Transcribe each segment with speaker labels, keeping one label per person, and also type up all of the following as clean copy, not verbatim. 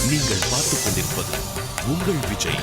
Speaker 1: நீங்கள் பார்த்துக் கொண்டிருப்பது உங்கள் விஜய்.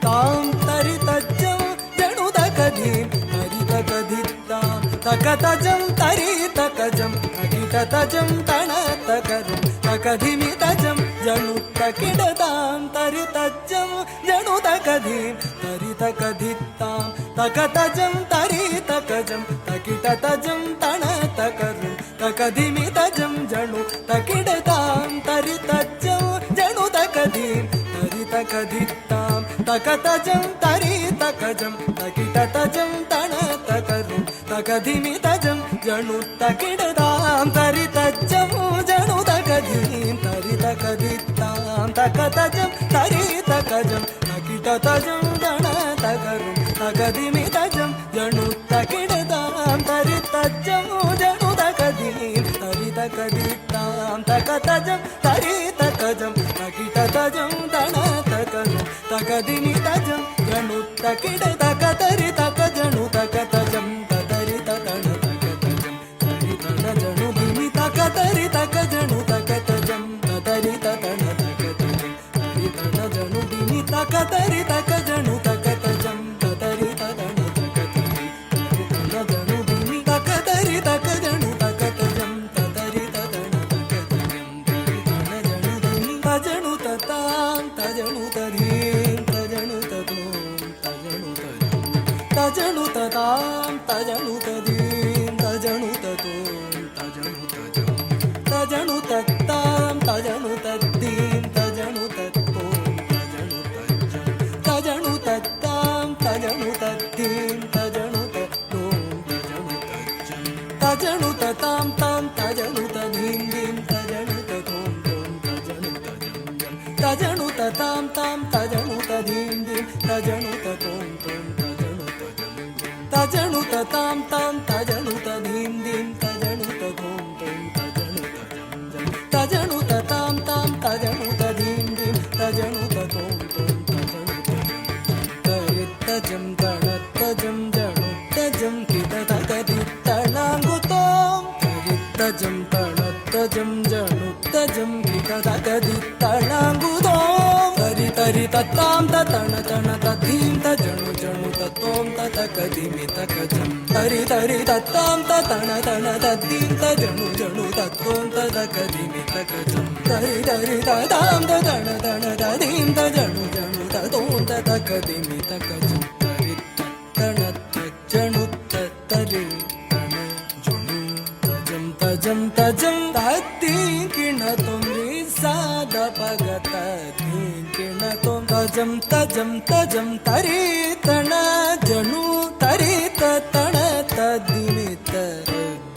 Speaker 2: தாம் தரி தஜம் ஜனுத கதீம் தரி தகதித்தாம் தகதஜம் தரி தகஜம் தகிதஜம் தன தகரும் தகதிமி தஜம் ஜனு தகிடதாம் தரி தஜம் ஜனுத கதீம் தரி தகதித்தாம் தகதஜம் தரி தகஜம் தகிதஜம் தன தகரும் தகதிமி தஜம் ஜனு தகிடதாம் தரி தஜம் ஜனு தகதீம் தரி தகதித்தாம் தகதஜம் தரி தகஜம் தகிதஜம் தன தகரும் தகதிமி தஜம் ஜனு தகிடதாம் தரி தஜம் ஜனு தகதீம் தரி தகதித்தாம் தகதஜம் தரி தகஜம் தகிதஜம் தன தகரும் தகதிமி தஜம் ஜனு தகிடதாம் தரி தஜம் ஜனு தகதீம் தரி தகதித்தாம் தகதஜம் தரி தகஜம் தகிதஜம் தன தகரும் தகதிமி தஜம் ஜனு தகிட தகதரி தகஜனு தகதஜம் ததரி ததன தகதஜம் தரி தன ஜனு திமி தகதரி தகஜனு தகதஜம் ததரி ததன தகதஜம் தரி தன ஜனு திமி தகதரி தகஜனு தகதஜம் ததரி ததன தகதஜம் தரி தன ஜனு திமி தகதரி தகஜனு தகதஜம் ததரி ததன தகதஜம் தரி தன ஜனு திமி தஜனு ததாம் தஜனு ததீம் தஜனு ததோம் தஜனு தஜம் தஜனு ததாம் தஜனு ததீம் தஜனு ததோம் தஜனு தஜம் தஜனு தத்தாம் தஜனு தத்தீம் தஜனு தத்தோம் தஜனு தஜம் தஜனு தத்தாம் தஜனு தத்தீம் தஜனு தத்தோம் தஜனு தஜம் தஜனு ததாம் தாம் தஜனு ததீம் தீம் தஜனு ததோம் தோம் தஜனு தஜம் தஜனு ததாம் தாம் தஜனு ததீம் தீம் தஜனு ததோம் தோம் தஜனு தஜம் தஜனு ததாம் தாம் தஜனு ததீம் தீம் தஜனு ததோம் தோம் தஜனு தஜம் தஜனு ததாம் தாம் தஜனு ததீம் தீம் தஜனு ததோம் தோம் தஜனு தஜம் தரித்தஜம் தணத்தஜம் ஜனு தஜம் கிததகதி தணாங்குதோம் தரித்தஜம் தணத்தஜம் ஜனு தஜம் கிததகதி தணாங்குதோம் தரி தரி தத்தாம் தன தன ததீம் தஜனு ஜனு தத்தோம் ததகதிமி தகஜம் தரி தரி தத்தாம் தன தன ததீம் தஜனு ஜனு தத்தோம் ததகதிமி தகஜம் தரி தரி ததாம் தன தன ததீம் தஜனு ஜனு தத்தோம் ததகதிமி தகஜம் தரி தன தஜனு தரி தன ஜனு தஜம் தஜம் தஜம் ததீம் கிணதும் ரிசாத பகத தீம் கிணதும் தஜம் தஜம் தஜம் தரி தன ஜனு தரி தன ததிமி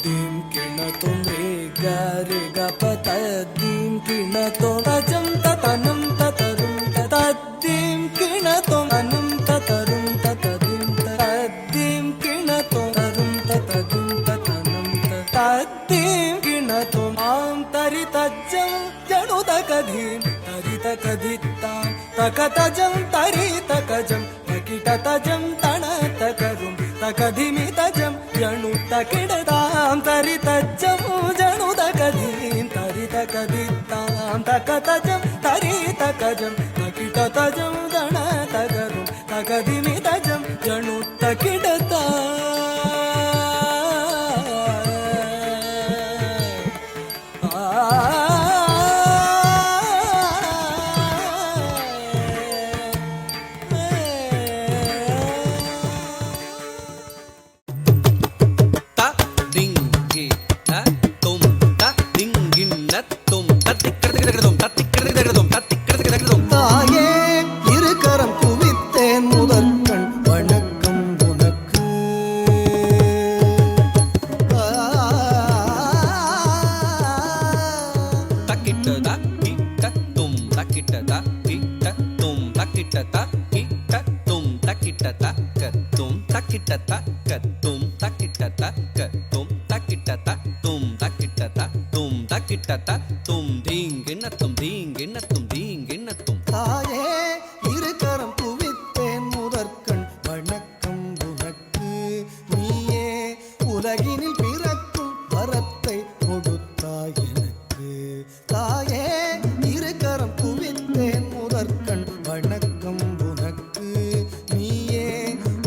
Speaker 2: தீம் கிணதும் ரிக ரிக பதீம் கிணதும் தஜம் ததனம் ததரும் ததீம் கிணதும் அனம் ததரும் ததீம் ததீம் கிணதும் தரும் ததீம் ததனம் ததீம் கிணதும் ஆம் தரி தஜம் ஜனு தகதீம் தரி தகதித்தாம் தகதஜம் தரி தகஜம் தகிடதஜம் தன தகரும் தகதிமி தஜம் ஜனு தகிடதாம் தரி தஜம் ஜனு தகதீம் தரி தகதித்தாம் தகதஜம் தரி தகஜம் தகிடதஜம் தன தகரும் தகதிமி தஜம் ஜனு தகிடதாம்
Speaker 3: தாயே இருக்கரம் குவித்தேன் முதற்கண் வணக்கம் உனக்கு.
Speaker 4: தக்கிட்டதா கிட்டத்தும் தக்கிட்டதா கிட்டத்தும் தக்கிட்டதா கிட்டத்தும் தக்கிட்டதா கத்தும் தக்கிட்டதா கத்தும் தக்கிட்டதா கத்தும் தக்கிட்டதா தும் தக்கிட்டதா தும் தக்கிட்டதா தும் தீங்கிண்ணத்தும் தீங்கிண்ணத்தும் தீங்கிண்ணத்தும்
Speaker 3: தாயே இருக்கரம் குவித்தேன் முதற்கண் வணக்கம் உனக்கு. நீயே உலகினில் பிறக்கும் வரத்தை கொடுத்தாய் எனக்கு தாயே இருக்கரம் குவித்தேன் முதற்கண் வணக்கம் உனக்கு நீயே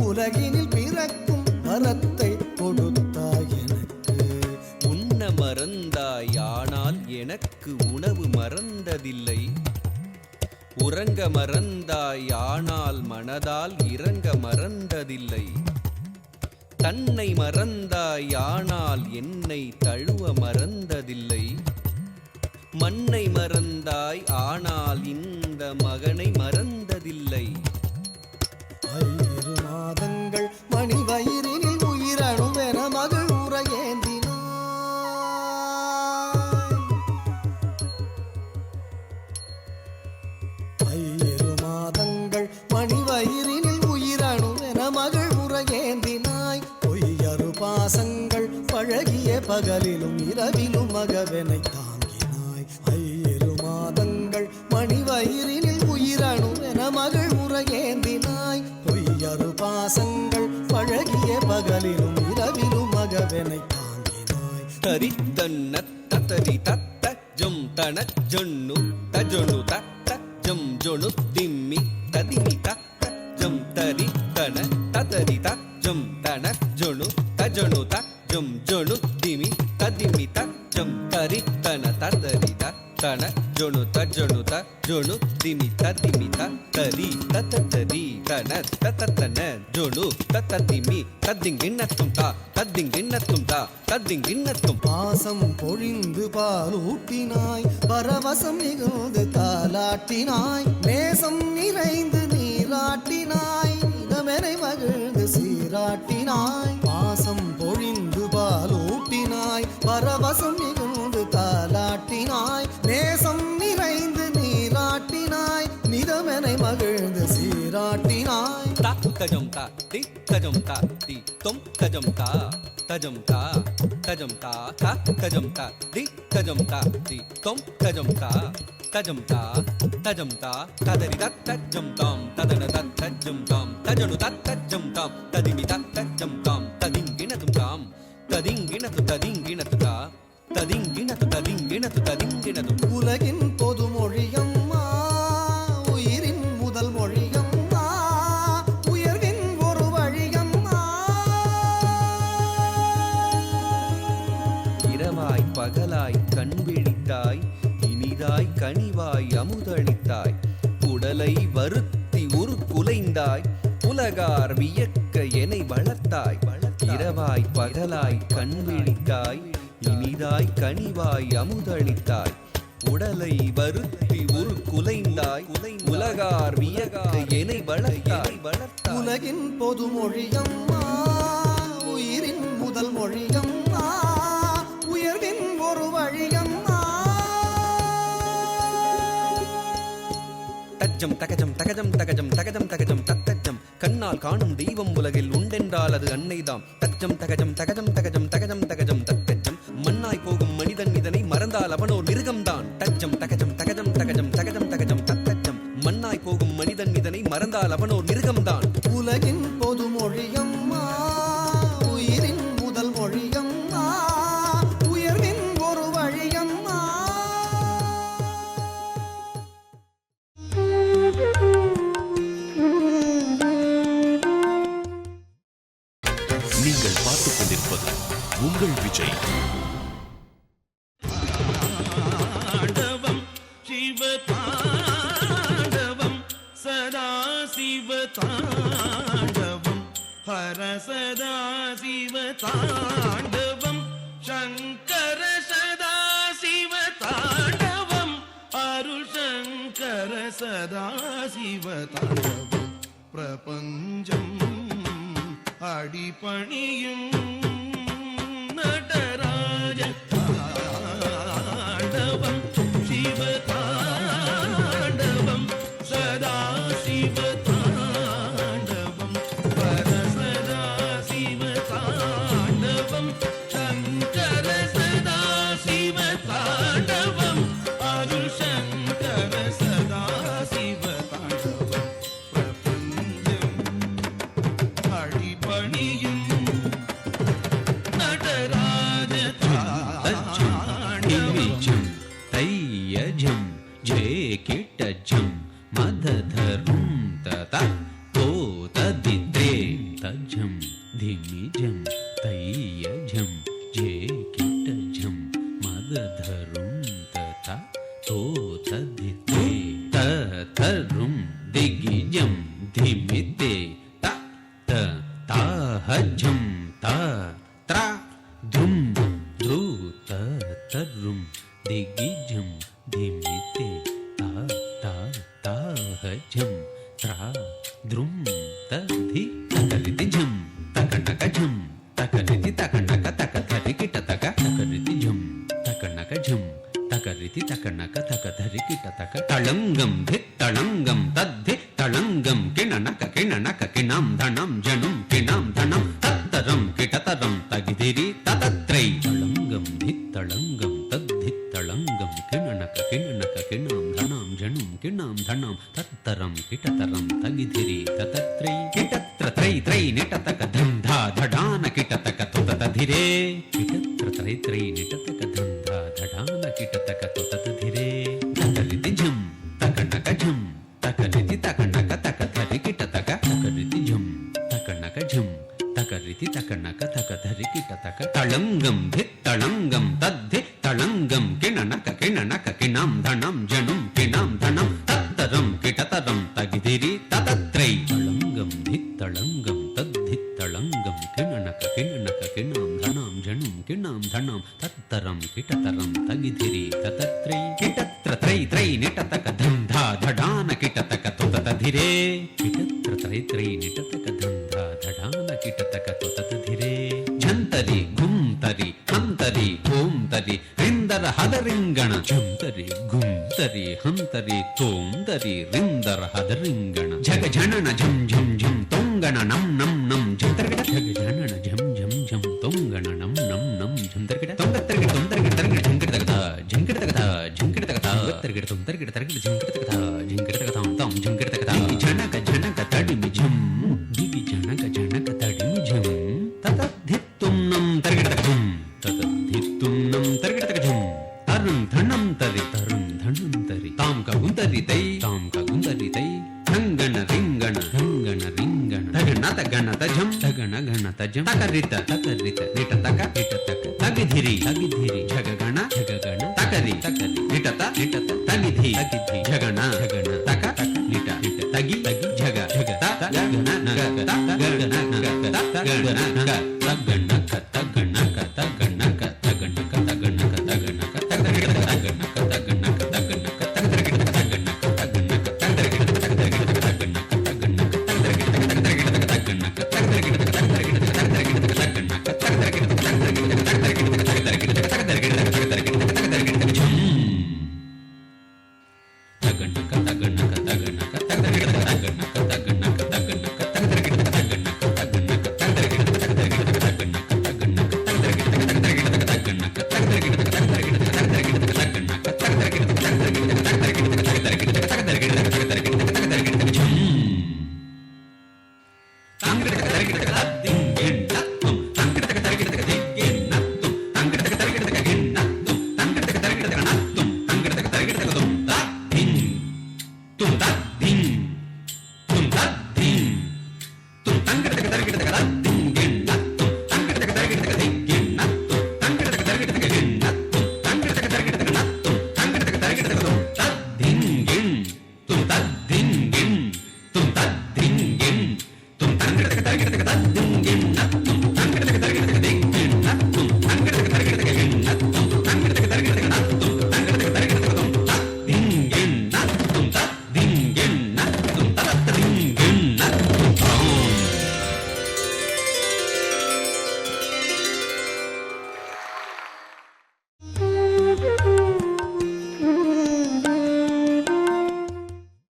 Speaker 3: உலகினில் பிறக்கும் வரத்தை கொடுத்தாய் எனக்கு
Speaker 4: உண்ண மறந்தாய் ஆனால் எனக்கு உணவு மறந்ததில்லை உறங்க மறந்தாய் ஆனால் மனதால் இறங்க மறந்ததில்லை தன்னை மறந்தாய் ஆனால் என்னை தழுவ மறந்ததில்லை மண்ணை மறந்தாய் ஆனால் இந்த மகனை மறந்ததில்லை
Speaker 3: 7 மாதங்கள் மணி வயிறினில் உயிரணுவென மகள் உரையேந்தினாய் 7 மாதங்கள் மணி வயிறினில் உயிரணுவென மகள் உரையேந்தினாய் பொய்யறு பாசங்கள் பழகிய பகலிலும் இரவிலும் மகவெனை தாங்கினாய் 7 மாதங்கள் மணி வயிறினில் உயிரணுவென மகள் உரையேந்தினாய் பொய்யறு பாசங்கள் பழகிய பகலிலும் இரவிலும் மகவெனை தாங்கினாய்
Speaker 4: தரித்தன்ன தத்தரி தத்த ஜம் தன ஜொன்னு தஜொனு தத்த ஜம் ஜொனு திம்மி ததிமி தத்த ஜம் தரி தன தத்தரி த ஜம் தன ஜொனு தஜொனு த ஜம் ஜொனு திமி ததிமி த ஜம் தரி தன தத்தரி த தன ஜொனு தஜொனு த ஜொனு திமி ததிமி த தரி தத்தரி தன தத்தன ஜொனு தத்ததிமி தத்திங்கிண்ணத்தும் தா தத்திங்கிண்ணத்தும் தா தத்திங்கிண்ணத்தும்
Speaker 3: பாசம் பொழிந்து பாலூட்டினாய் பரவசம் மிகுந்து தாலாட்டினாய் நேசம் நிறைந்து நீராட்டினாய் இதமெனை மகிழ்ந்து சீராட்டினாய் பாசம் பொழிந்து பாலூட்டினாய் பரவசம் மிகுந்து தாலாட்டினாய் நேசம் நிறைந்து நீராட்டினாய் நிதமெனை மகிழ்ந்து சீராட்டினாய்
Speaker 4: தஜம் தா தி தஜம் தா தி தொம் தஜம் தா தஜம் தா தஜம் தா தா தஜம் தா தி தஜம் தா தி தொம் தஜம் தா தஜம் தா தஜம் தா ததரி தஜம் தாம் ததன தஜம் தாம் தஜனு தஜம் தாம் ததிமி தஜம் தாம் ததிங்கிணதும் தாம் ததிங்கிணது ததிங்கிணது தா ததிங்கிணது ததிங்கிணது ததிங்கிணது
Speaker 3: உலகின் பொது மொழியம்மா உயிரின் முதல் மொழியம்மா உயர்வின் ஒரு வழியம்மா
Speaker 4: இரவாய் பகலாய் கண் விழித்தாய் இனிதாய் கனிவாய் அமுதளித்தாய் உடலை வருத்தி உரு குலைந்தாய் உலகார் வியக்க எனை வளர்த்தாய் இரவாய் பகலாய் கண் விழித்தாய் இனிதாய் கனிவாய் அமுதளித்தாய் உடலை வருத்தி உரு குலைந்தாய் உலகார் வியக்க எனை வளர்த்தாய்
Speaker 3: உலகின் பொது மொழியம்மா உயிரின் முதல் மொழியம்மா உயர்வின் ஒரு வழியம்மா
Speaker 4: தஜம் தகஜம் தகஜம் தகஜம் தகஜம் தகஜம் தத்தஜம் கண்ணால் காணும் தெய்வம் உலகில் உண்டென்றால் அது அன்னைதாம் தஜம் தகஜம் தகஜம் தகஜம் தகஜம் தகஜம் தத்தஜம் மண்ணாய் போகும் மனிதன் இதனை மறந்தால் அவனோர் மிருகம்தான் தஜம் தகஜம் தகஜம் தகஜம் தகஜம் தகஜம் தத்தஜம் மண்ணாய் போகும் மனிதன் இதனை மறந்தால் அவனோர் மிருகம்தான்
Speaker 3: உலகின் பொது மொழியம்மா உயிரின் முதல் மொழியம்மா உயர்வின் ஒரு வழியம்மா
Speaker 1: நீங்கள் பார்த்துக் கொண்டிருப்பது உங்கள் விஜய்.
Speaker 5: தாண்டவம் சிவதாண்டவம் சதா சிவதாண்டவம் ஹர சதா சிவதாண்டவம் சங்கர சதா சிவதாண்டவம் அருள் சங்கர சதா சிவதாண்டவம் பிரபஞ்சம் அடிபணியும் நடராஜ தாண்டவம் சிவதாண்டவம் சதா சிவதாண்டவம் பரசதா சிவதாண்டவம் சங்கர சதா சிவதாண்டவம் அருள் சங்கர சதா சிவதாண்டவம் பிரபஞ்சம் அடிபணியும்
Speaker 6: तय्य झम जे किट झम मद धरुम तथा तो तदिते तरुम दिग्गिजम धिमिते ता झम ता त्रा धुम ध्रुत तरुम दिग्गिजम धिमिते ता झम त्रा द्रुम तधि तकरिति झम तकनक झम तकरिति तकनक तकधरि किट तक तकरिति झम तकनक झम तकरिति तकनक तकधरि किट तक तळंगम धित तळंगम तद्धि तळंगम किणनक किणनक किणाम धनम जनुम किणाम धनम तत्तरम किटतरम तगिधिरि ततत्रै तळंगम धित तळंगम तद्धि तळंगम किणनक किणनक किणाम धनाम जनुम किणाम धनाम तत्तरम किटतरम तगिधिरि ततत्रै किटत्र त्रై त्रై निटतक धंधा धडान किटतक तुततधिरे किटत्र त्रై त्रై निटतक धंधा धडान किटतक तुततधिरे तकरिति झम तकनक झम तकरिति तकनक तकधरि किटतक तकरिति झम तकनक झम तकरिति तकनक तकधरि किटतक तळंगम धित तळंगम तद्धि तळंगम किणनक किणनक किणाम धनम जनुम किणाम धनम तत्तरम किटतरम तगिधिरि ततत्रै तळंगम धित तळंगम तद्धि तळंगम किणनक किणनक किणाम धनाम जनुम किणाम धनाम तत्तरम किटतरम तगिधिरि ततत्रै किटत्र त्रై त्रై निटतक धंधा धडान किटतक तुततधिरे किटत्र त्रై त्रై निटतक धंधा धडान किटतक तुततधिरे झंतरि गुंतरि हंतरि ओंतरि रिंदर हदरिंगण झंतरि गुंतरि हंतरि तोंतरि रिंदर हदरिंगण झग झनन झम झम झम तोंगण नम नम नम झंतरगड झग झनन झम झम झम तोंगण नम नम नम झंतरगड तोंगतरगड तोंतरगड तरगड झंकड़तगदा झंकड़तगदा झंकड़तगदा तरगड तोंतरगड तरगड झंकड़तगदा झंकड़तगदा तम झंकड़तगदा झनक झनक तडिमि झम दिगि झनक झनक तडिमि झम ततद्धित्तुम नम तरगडतगम ततद्धित्तुम नम तरगडतगम तरुण धनम तरि तरुण धनम तरि ताम का गुंतरि तै ढंगण रिंगण तगणत गणत झम तगण गणत झम तकरित निटतक तगिधिरि झगगण तकरि निटत तगिधि झगण तक निट तगि झग तगण